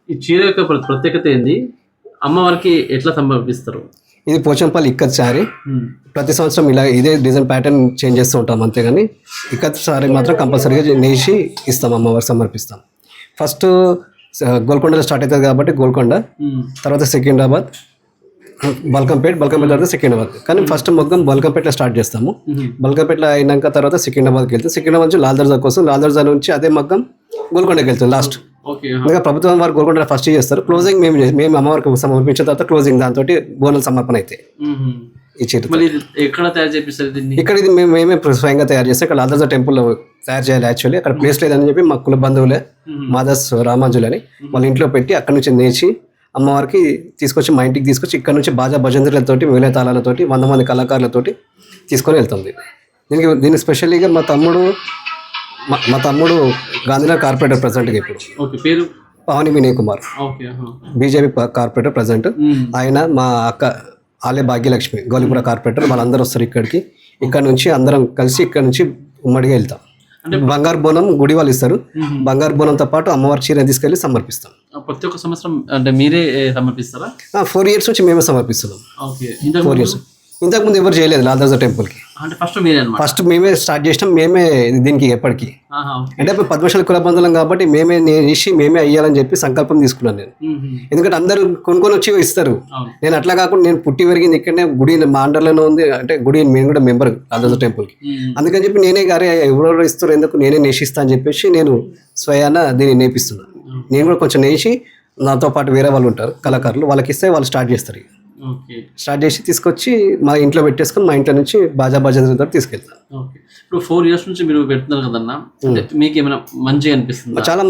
ఈ చీర యొక్క ప్రత్యేకత ఏంది? అమ్మవారికి ఎట్లా సమర్పిస్తారు? ఇది పోచంపల్లి ఇక్కత్ శారీ. ప్రతి సంవత్సరం ఇలా ఇదే డిజైన్ ప్యాటర్న్ చేంజ్ చేస్తూ ఉంటాం అంతేగాని ఇక్కత్ శారీ మాత్రం కంపల్సరీగా నేసి ఇస్తాం, అమ్మవారికి సమర్పిస్తాం. ఫస్ట్ గోల్కొండలో స్టార్ట్ అవుతుంది కాబట్టి గోల్కొండ, తర్వాత సికింద్రాబాద్, బల్కంపేట్ తర్వాత సికింద్రాబాద్. కానీ ఫస్ట్ మొగ్గం బల్కంపేటలో స్టార్ట్ చేస్తాము. బల్కంపేటలో అయినాక తర్వాత సికింద్రాబాద్కి వెళ్తాం. సికింద్రాబాద్ నుంచి లాల్ దర్జా కోసం, లాల్ దర్జా నుంచి అదే మొగ్గం గోల్కొండకి వెళ్తాం లాస్ట్. ఇంకా ప్రభుత్వం వారు గోల్కొండ ఫస్ట్ చేస్తారు. క్లోజింగ్ మేము అమ్మవారికి సమర్పించిన తర్వాత క్లోజింగ్ దాంతో బోనల్ సమర్పణ అయితే ఈ చీర ఎక్కడ తయారు చేపిస్తారు? ఇక్కడ ఇది మేమే స్వయంగా తయారు చేస్తాం. ఇక్కడ లాల్ దర్జా టెంపుల్లో తయారు చేయాలి. యాక్చువల్లీ అక్కడ ప్లేస్ లేదని చెప్పి మా కుల బంధువులే మాదాస్ రామాంజులు అని వాళ్ళ ఇంట్లో పెట్టి అక్కడ నుంచి నేర్చి అమ్మవారికి తీసుకొచ్చి మా ఇంటికి తీసుకొచ్చి ఇక్కడ నుంచి బాజా భజంత్రులతోటి మేళతాళాలతోటి 100 మంది కళాకారులతోటి తీసుకొని వెళ్తుంది. దీనికి స్పెషల్గా మా తమ్ముడు గాంధీనగర్ కార్పొరేటర్ ప్రజెంట్గా ఇప్పుడు పేరు Pavani Vinay Kumar, BJP corporator present. ఆయన మా అక్క ఆలయ భాగ్యలక్ష్మి గౌలిపుర కార్పొరేటర్. వాళ్ళందరూ వస్తారు ఇక్కడికి. ఇక్కడ నుంచి అందరం కలిసి ఇక్కడ నుంచి ఉమ్మడిగా వెళ్తాం. బంగారు బోనం గుడి వాళ్ళు ఇస్తారు. బంగారు బోనంతో పాటు అమ్మవారి చీర తీసుకెళ్లి సమర్పిస్తాం. ప్రతి ఒక్క సంవత్సరం అంటే మీరే సమర్పిస్తారా? 4 years నుంచి మేమే సమర్పిస్తున్నాం. 4 years. ఇంతకుముందు ఎవరు చేయలేదు లాల్ దర్జా టెంపుల్కి. ఫస్ట్ మేమే స్టార్ట్ చేసినాం. మేమే దీనికి ఎప్పటికీ అంటే పద్మశాలి కుల బంధువులం కాబట్టి మేమే నేసి మేమే అయ్యాలని చెప్పి సంకల్పం తీసుకున్నాను నేను. ఎందుకంటే అందరూ కొనుక్కొని వచ్చి ఇస్తారు. నేను అట్లా కాకుండా నేను పుట్టి పెరిగింది ఇక్కడనే, గుడి మా అండర్లోనే ఉంది. అంటే గుడి మేము కూడా మెంబర్ లాల్ దర్జా టెంపుల్కి. అందుకని చెప్పి నేనే గారే ఎవరెవరు ఇస్తారు ఎందుకు నేనే నేసిస్తా అని చెప్పేసి నేను స్వయాన దీన్ని నేర్పిస్తున్నాను. నేను కూడా కొంచెం నేసి నాతో పాటు వేరే వాళ్ళు ఉంటారు కళాకారులు, వాళ్ళకి ఇస్తే వాళ్ళు స్టార్ట్ చేస్తారు. స్టార్ట్ చేసి తీసుకొచ్చి మా ఇంట్లో పెట్టేసుకొని మా ఇంట్లో నుంచి బాజా భజంత్రులతో తీసుకెళ్తాను. ఇప్పుడు 4 years నుంచి మీరు పెడుతున్నారు కదన్నా, మీకు ఏమైనా మంచిగా అనిపిస్తుంది? చాలా